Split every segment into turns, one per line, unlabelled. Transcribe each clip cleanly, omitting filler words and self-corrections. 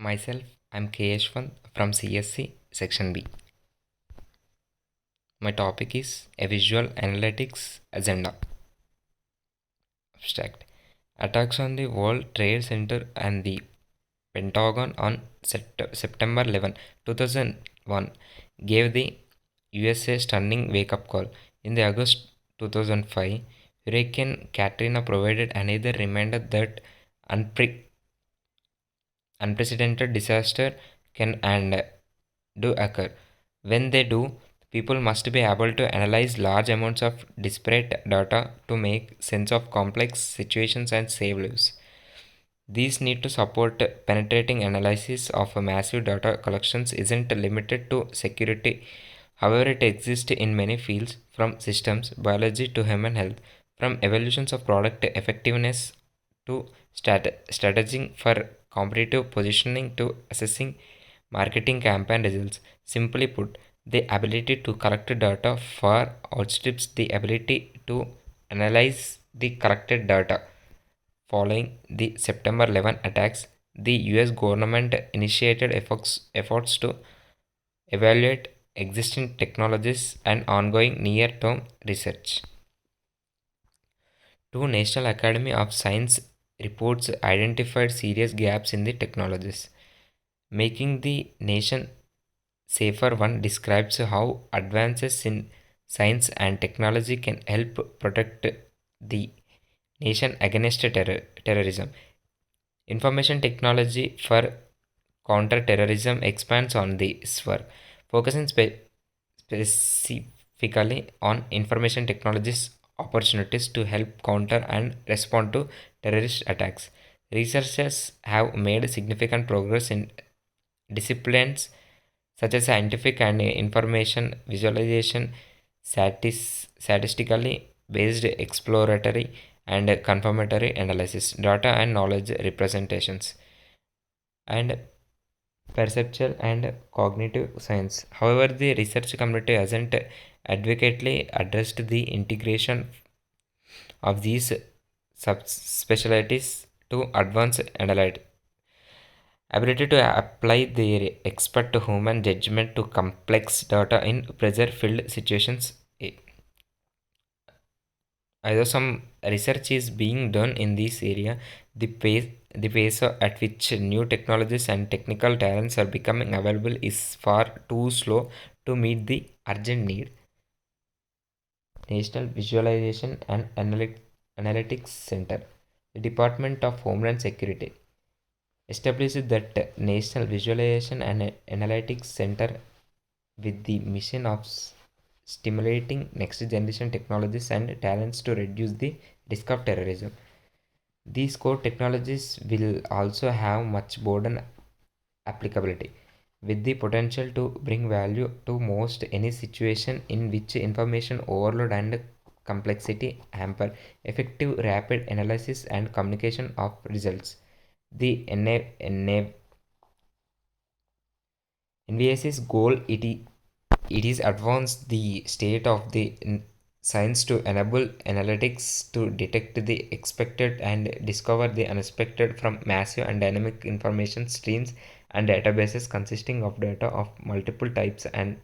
Myself, I'm K. Yashwant from CSC Section B. My topic is a visual analytics agenda. Abstract. Attacks on the World Trade Center and the Pentagon on September 11, 2001 gave the USA stunning wake-up call. In the August 2005, Hurricane Katrina provided another reminder that unprecedented disaster can and do occur. When they do, people must be able to analyze large amounts of disparate data to make sense of complex situations and save lives. These need to support penetrating analysis of a massive data collections isn't limited to security. However, it exists in many fields from systems, biology to human health, from evaluations of product effectiveness to strategizing for competitive positioning to assessing marketing campaign results. Simply put, the ability to collect data far outstrips the ability to analyze the collected data. Following the September 11 attacks, the US government initiated efforts to evaluate existing technologies and ongoing near term research. Two National Academy of Science reports identified serious gaps in the technologies, making the nation safer. One describes how advances in science and technology can help protect the nation against terrorism. Information technology for counter-terrorism expands on this work, focusing specifically on information technologies opportunities to help counter and respond to terrorist attacks. Researchers have made significant progress in disciplines such as scientific and information visualization, statistically based exploratory and confirmatory analysis, data and knowledge representations, and perceptual and cognitive science. However, the research community hasn't adequately addressed the integration of these subspecialties to advance analytics ability to apply their expert human judgment to complex data in pressure filled situations. Although some research is being done in this area, the pace at which new technologies and technical talents are becoming available is far too slow to meet the urgent need. National Visualization and Analytics Center, the Department of Homeland Security, established that National Visualization and Analytics Center with the mission of stimulating next generation technologies and talents to reduce the risk of terrorism. These core technologies will also have much broader applicability, with the potential to bring value to most any situation in which information overload and complexity hamper effective rapid analysis and communication of results. The NVS's goal it is advance the state of the science to enable analytics to detect the expected and discover the unexpected from massive and dynamic information streams and databases consisting of data of multiple types and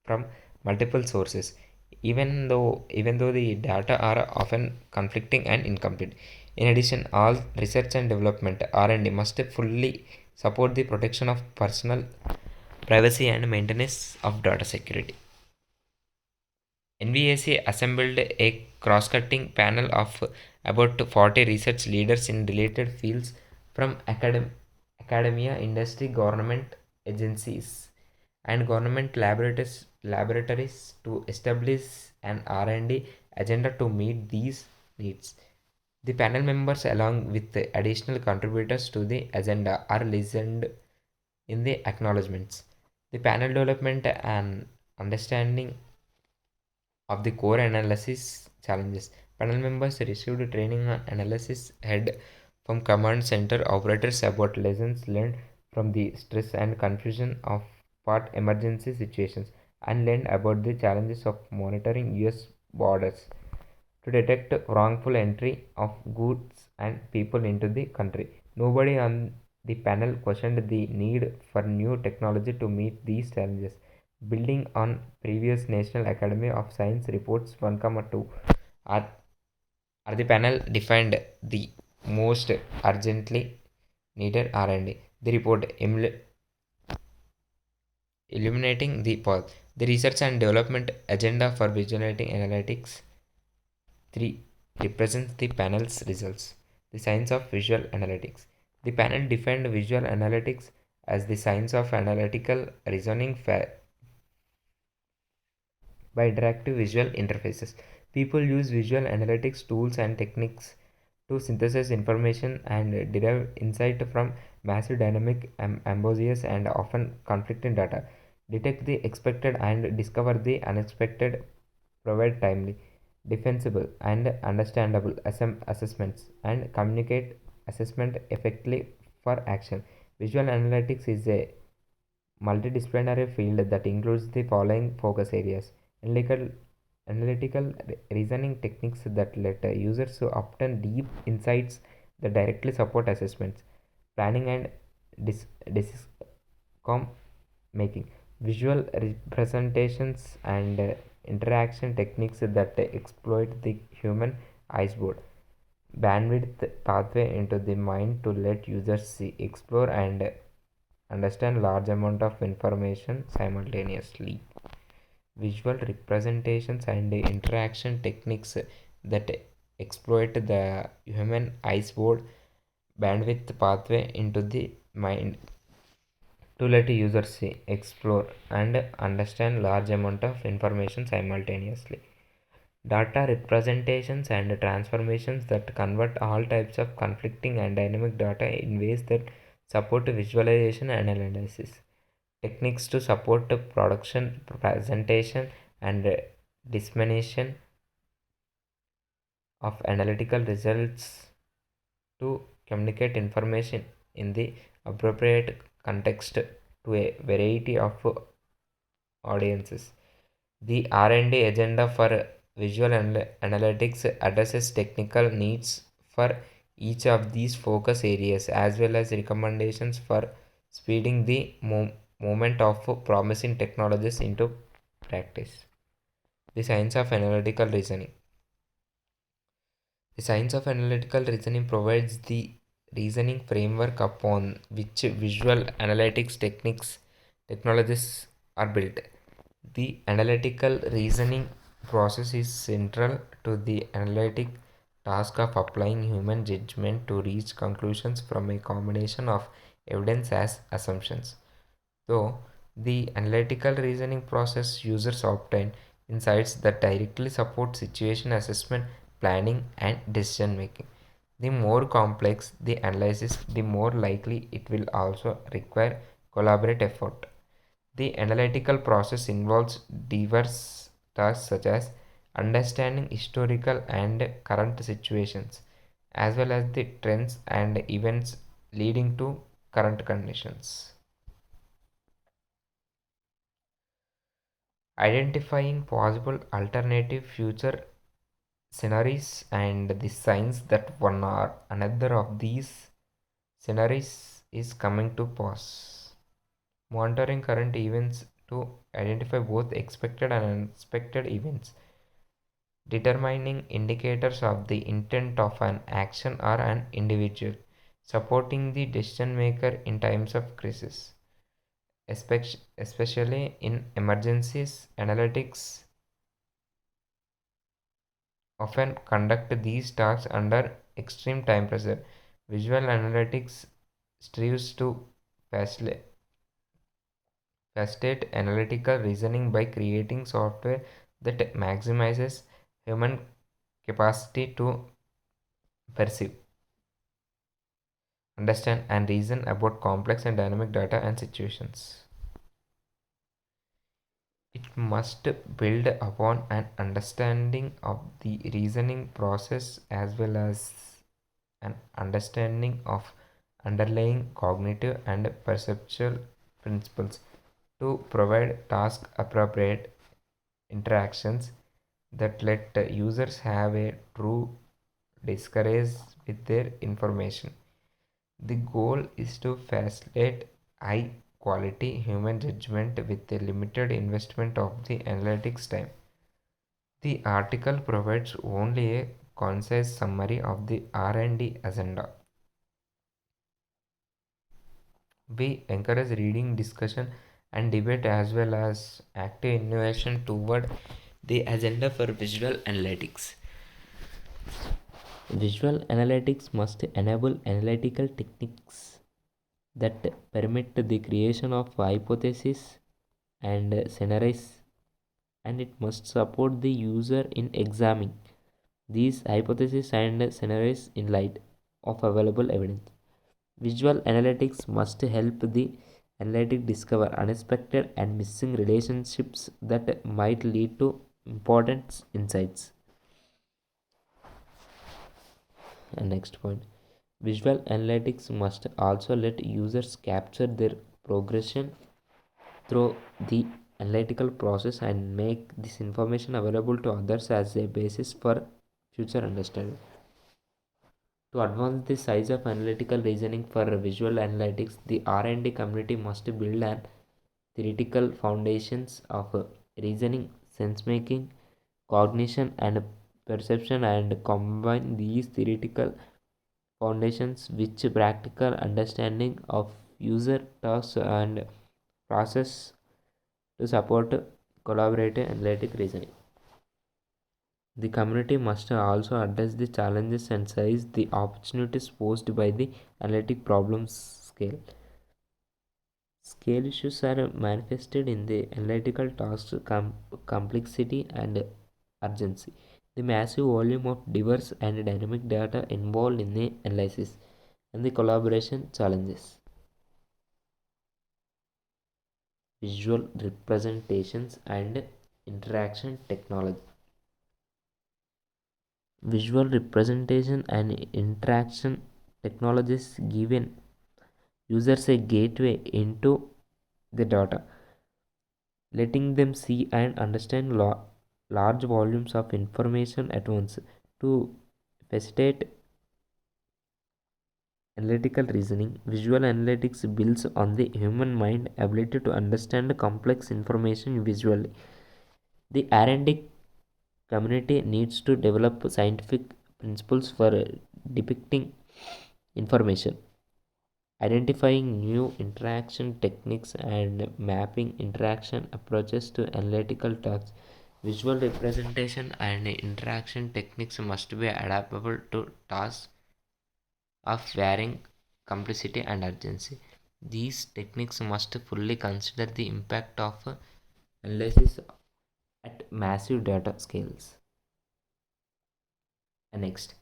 from multiple sources. Even though the data are often conflicting and incomplete. In addition, all research and development R&D must fully support the protection of personal privacy and maintenance of data security. NVAC assembled a cross-cutting panel of about 40 research leaders in related fields from academia, industry, government agencies, and government laboratories to establish an R&D agenda to meet these needs. The panel members, along with the additional contributors to the agenda, are listed in the acknowledgements. The panel development and understanding of the core analysis challenges. Panel members received training on analysis head from command center operators about lessons learned from the stress and confusion of part emergency situations and learned about the challenges of monitoring US borders to detect wrongful entry of goods and people into the country. Nobody on The panel questioned the need for new technology to meet these challenges, building on previous National Academy of Science reports 1, 2. Are, are the panel defined the most urgently needed R&D. The report illuminating the path. The research and development agenda for visualizing analytics 3 represents the panel's results. The science of visual analytics. The panel defined visual analytics as the science of analytical reasoning by interactive visual interfaces. People use visual analytics tools and techniques to synthesize information and derive insight from massive dynamic, ambiguous, and often conflicting data, detect the expected and discover the unexpected, provide timely, defensible, and understandable assessments, and communicate assessment effectively for action. Visual analytics is a multidisciplinary field that includes the following focus areas: analytical, reasoning techniques that let users to obtain deep insights that directly support assessments, planning and decision making, visual representations and interaction techniques that exploit the human eyes board, bandwidth pathway into the mind to let users see, explore, and understand large amount of information simultaneously. Visual representations and interaction techniques that exploit the human eyes board bandwidth pathway into the mind to let users see, explore, and understand large amount of information simultaneously. Data representations and transformations that convert all types of conflicting and dynamic data in ways that support visualization and analysis. Techniques to support production, presentation, and dissemination of analytical results to communicate information in the appropriate context to a variety of audiences. The R&D agenda for visual analytics addresses technical needs for each of these focus areas as well as recommendations for speeding the movement of promising technologies into practice. The science of analytical reasoning. The science of analytical reasoning provides the reasoning framework upon which visual analytics technologies are built. The analytical reasoning process is central to the analytic task of applying human judgment to reach conclusions from a combination of evidence as assumptions. Though the analytical reasoning process users obtain insights that directly support situation assessment, planning, and decision making. The more complex the analysis, the more likely it will also require collaborative effort. The analytical process involves diverse tasks such as understanding historical and current situations, as well as the trends and events leading to current conditions. Identifying possible alternative future scenarios and the signs that one or another of these scenarios is coming to pass. Monitoring current events to identify both expected and unexpected events. Determining indicators of the intent of an action or an individual. Supporting the decision maker in times of crisis, especially in emergencies. Analytics often conduct these tasks under extreme time pressure. Visual analytics strives to facilitate analytical reasoning by creating software that maximizes human capacity to perceive, understand, and reason about complex and dynamic data and situations. It must build upon an understanding of the reasoning process as well as an understanding of underlying cognitive and perceptual principles to provide task appropriate interactions that let users have a true discourage with their information. The goal is to facilitate high quality human judgment with a limited investment of the analytics time. The article provides only a concise summary of the R&D agenda. We encourage reading, discussion, and debate as well as active innovation toward the agenda for visual analytics. Visual analytics must enable analytical techniques that permit the creation of hypotheses and scenarios, and it must support the user in examining these hypotheses and scenarios in light of available evidence. Visual analytics must help the analytic discover unexpected and missing relationships that might lead to important insights. And next point, visual analytics must also let users capture their progression through the analytical process and make this information available to others as a basis for future understanding. To advance the size of analytical reasoning for visual analytics, the R&D community must build an theoretical foundations of reasoning, sense making, cognition, and perception, and combine these theoretical foundations with practical understanding of user tasks and process to support collaborative analytic reasoning. The community must also address the challenges and seize the opportunities posed by the analytic problem scale. Scale issues are manifested in the analytical task complexity and urgency. The massive volume of diverse and dynamic data involved in the analysis and the collaboration challenges. Visual representations and interaction technology. Visual representation and interaction technologies give users a gateway into the data, letting them see and understand large volumes of information at once. To facilitate analytical reasoning, visual analytics builds on the human mind ability to understand complex information visually. The R&D community needs to develop scientific principles for depicting information, identifying new interaction techniques, and mapping interaction approaches to analytical tasks. Visual representation and interaction techniques must be adaptable to tasks of varying complexity and urgency. These techniques must fully consider the impact of analysis at massive data scales. And next,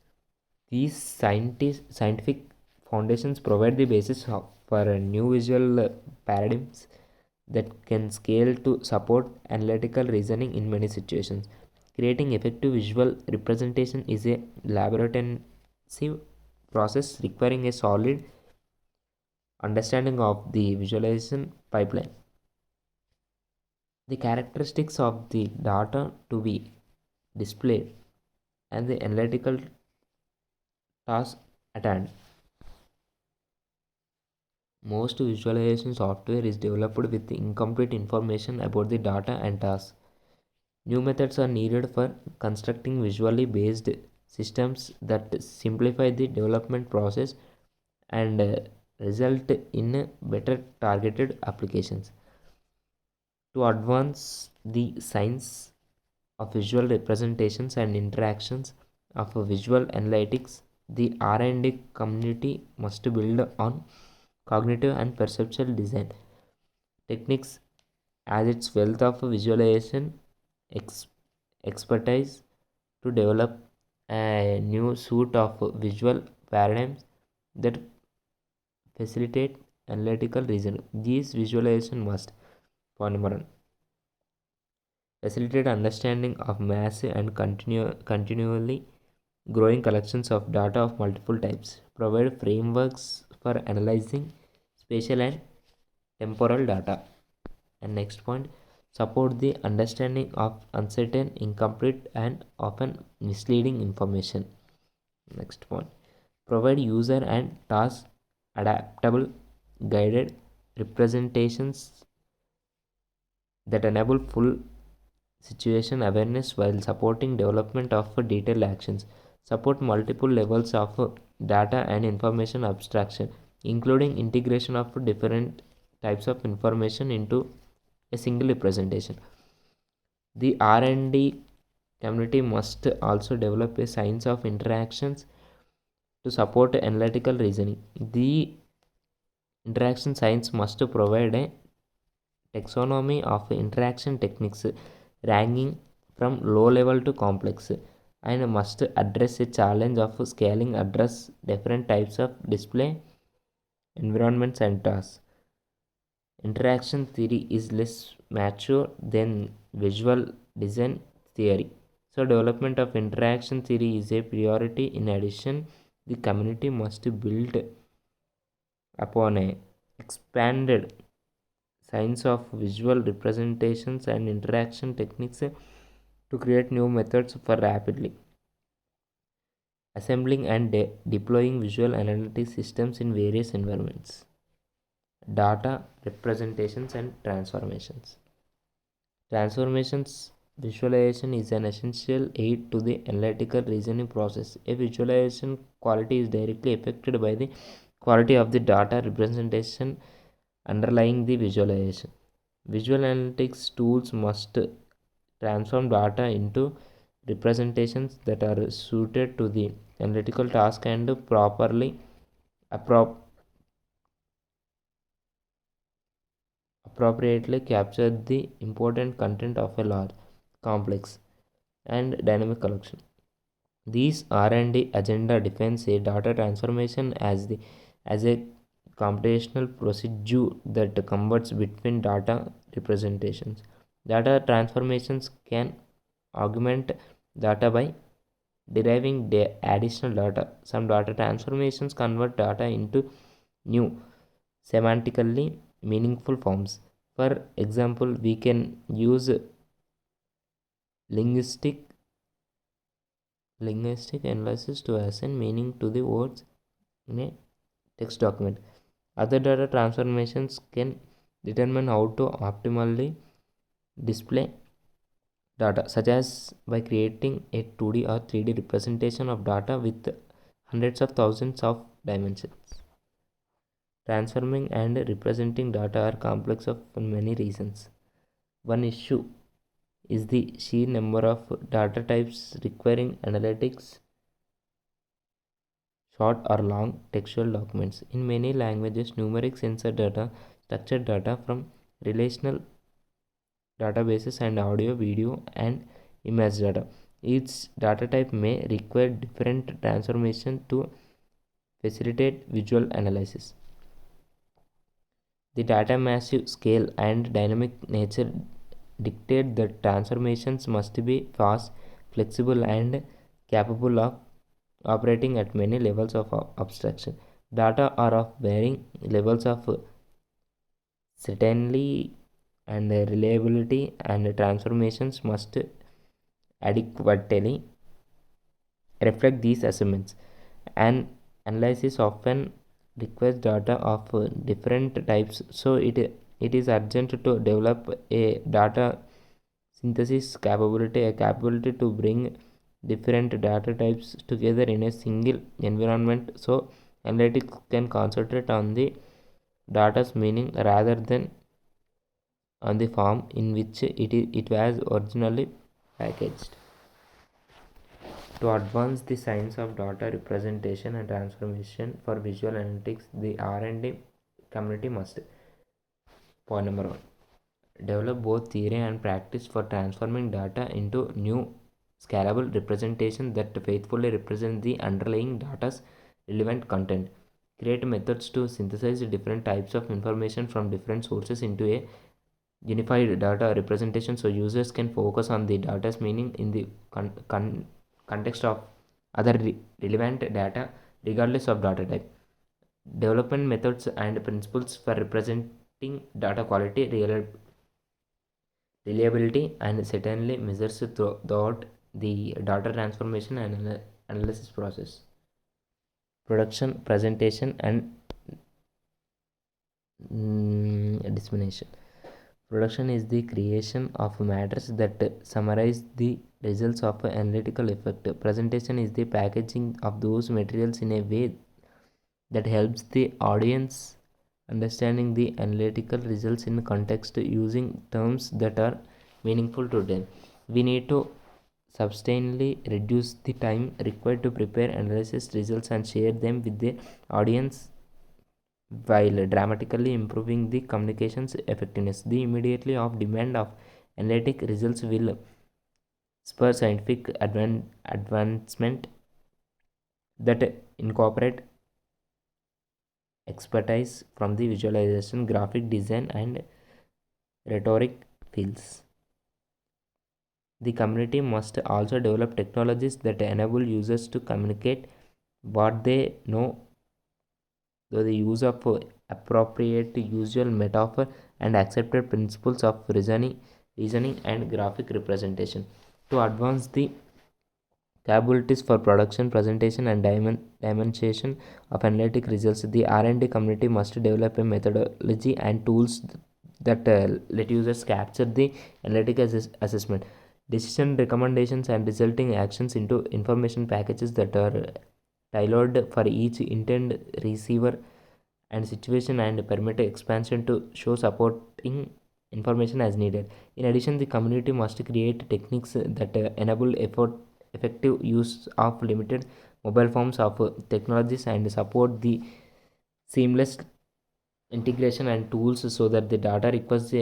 these scientific foundations provide the basis for a new visual paradigms that can scale to support analytical reasoning in many situations. Creating effective visual representation is a labor-intensive process requiring a solid understanding of the visualization pipeline. The characteristics of the data to be displayed and the analytical task at hand. Most visualization software is developed with incomplete information about the data and tasks. New methods are needed for constructing visually based systems that simplify the development process and result in better targeted applications. To advance the science of visual representations and interactions of visual analytics, the R&D community must build on cognitive and perceptual design techniques as its wealth of visualization ex- expertise to develop a new suite of visual paradigms that facilitate analytical reasoning. These visualization must, for number one, facilitate understanding of massive and continually growing collections of data of multiple types, provide frameworks for analyzing spatial and temporal data. And next point, support the understanding of uncertain, incomplete, and often misleading information. Next point, provide user and task adaptable, guided representations that enable full situation awareness while supporting development of detailed actions, support multiple levels of data and information abstraction, including integration of different types of information into a single representation. The R&D community must also develop a science of interactions to support analytical reasoning. The interaction science must provide a taxonomy of interaction techniques ranking from low level to complex and must address a challenge of scaling address different types of display environments and tasks. Interaction theory is less mature than visual design theory. So development of interaction theory is a priority. In addition, the community must build upon a expanded science of visual representations and interaction techniques to create new methods for rapidly assembling and deploying visual analytic systems in various environments. Data representations and transformations. Transformations visualization is an essential aid to the analytical reasoning process. A visualization quality is directly affected by the quality of the data representation underlying the visualization. Visual analytics tools must transform data into representations that are suited to the analytical task and properly appro- appropriately capture the important content of a large, complex, and dynamic collection. These R&D agenda defines a data transformation as a computational procedure that converts between data representations. Data transformations can augment data by deriving additional data. Some data transformations convert data into new, semantically meaningful forms. For example, we can use linguistic analysis to assign meaning to the words in a text document. Other data transformations can determine how to optimally display data, such as by creating a 2D or 3D representation of data with hundreds of thousands of dimensions. Transforming and representing data are complex for many reasons. One issue is the sheer number of data types requiring analytics. Short or long textual documents. In many languages, numeric sensor data, structured data from relational databases, and audio, video, and image data. Each data type may require different transformation to facilitate visual analysis. The data massive scale and dynamic nature dictate that transformations must be fast, flexible, and capable of operating at many levels of abstraction. Data are of varying levels of certainty and reliability, and transformations must adequately reflect these assessments. An analysis often requires data of different types, so it is urgent to develop a data synthesis capability, a capability to bring different data types together in a single environment so analytics can concentrate on the data's meaning rather than on the form in which it was originally packaged. To advance the science of data representation and transformation for visual analytics, the R&D community must: point number 1, develop both theory and practice for transforming data into new scalable representations that faithfully represent the underlying data's relevant content. Create methods to synthesize different types of information from different sources into a unified data representation so users can focus on the data's meaning in the context of other relevant data regardless of data type. Development methods and principles for representing data quality, reliability, and certainly measures throughout the data transformation and analysis process. Production, presentation, and
dissemination. Production is the creation of matters that summarize the results of an analytical effect. Presentation is the packaging of those materials in a way that helps the audience understanding the analytical results in context using terms that are meaningful to them. We need to substantially reduce the time required to prepare analysis results and share them with the audience while dramatically improving the communication's effectiveness. The immediately of demand of analytic results will spur scientific advancement that incorporate expertise from the visualization, graphic design, and rhetoric fields. The community must also develop technologies that enable users to communicate what they know through the use of appropriate usual metaphor and accepted principles of reasoning and graphic representation. To advance the capabilities for production, presentation, and demonstration of analytic results, the R&D community must develop a methodology and tools that let users capture the analytic assessment, decision recommendations, and resulting actions into information packages that are tailored for each intent receiver and situation and permit expansion to show supporting information as needed. In addition, the community must create techniques that enable effective use of limited mobile forms of technologies and support the seamless integration and tools so that the data requires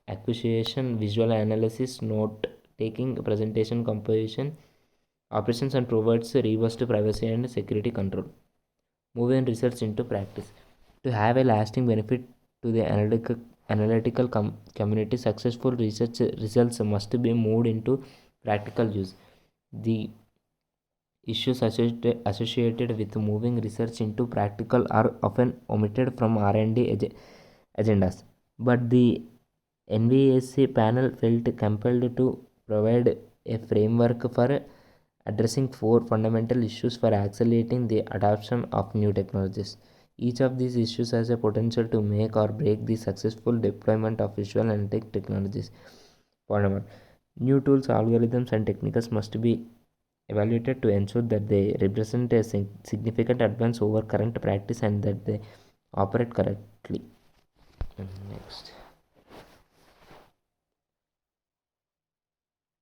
acquisition, visual analysis, note taking, presentation, composition, operations, and provides robust privacy and security control. Moving research into practice. To have a lasting benefit to the analytical community, successful research results must be moved into practical use. The issues associated with moving research into practical are often omitted from R&D agendas, but the NVSC panel felt compelled to provide a framework for addressing four fundamental issues for accelerating the adoption of new technologies. Each of these issues has a potential to make or break the successful deployment of visual and tech technologies. Point number: new tools, algorithms, and techniques must be evaluated to ensure that they represent a significant advance over current practice and that they operate correctly. Next,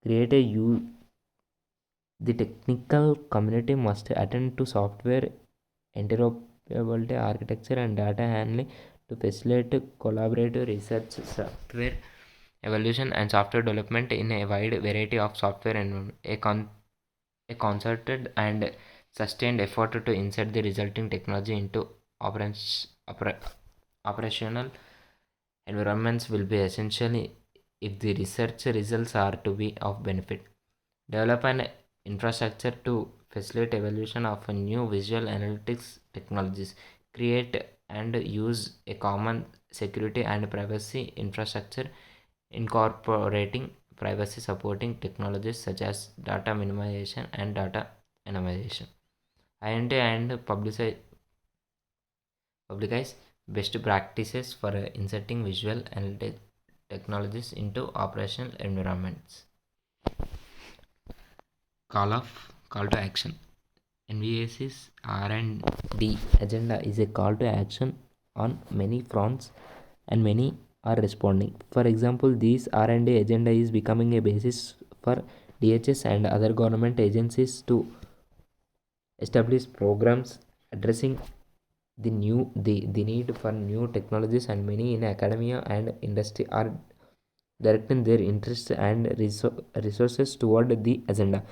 create a the technical community must attend to software interoperability architecture and data handling to facilitate collaborative research, software evaluation, and software development in a wide variety of software environment. A concerted and sustained effort to insert the resulting technology into operational environments will be essential if the research results are to be of benefit. Develop an infrastructure to facilitate evaluation of a new visual analytics technologies. Create and use a common security and privacy infrastructure incorporating privacy supporting technologies such as data minimization and data anonymization. And publicize best practices for inserting visual analytic technologies into operational environments. Call to action. NVS's R&D agenda is a call to action on many fronts and many are responding. For example, this R&D agenda is becoming a basis for DHS and other government agencies to establish programs addressing the need for new technologies, and many in academia and industry are directing their interests and resources toward the agenda.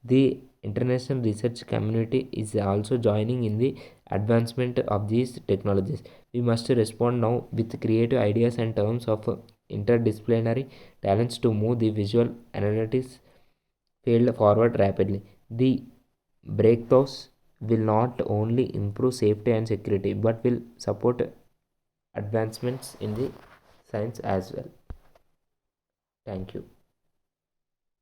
The international research community is also joining in the advancement of these technologies. We must respond now with creative ideas and terms of interdisciplinary talents to move the visual analytics field forward rapidly. The breakthroughs will not only improve safety and security but will support advancements in the science as well. Thank you.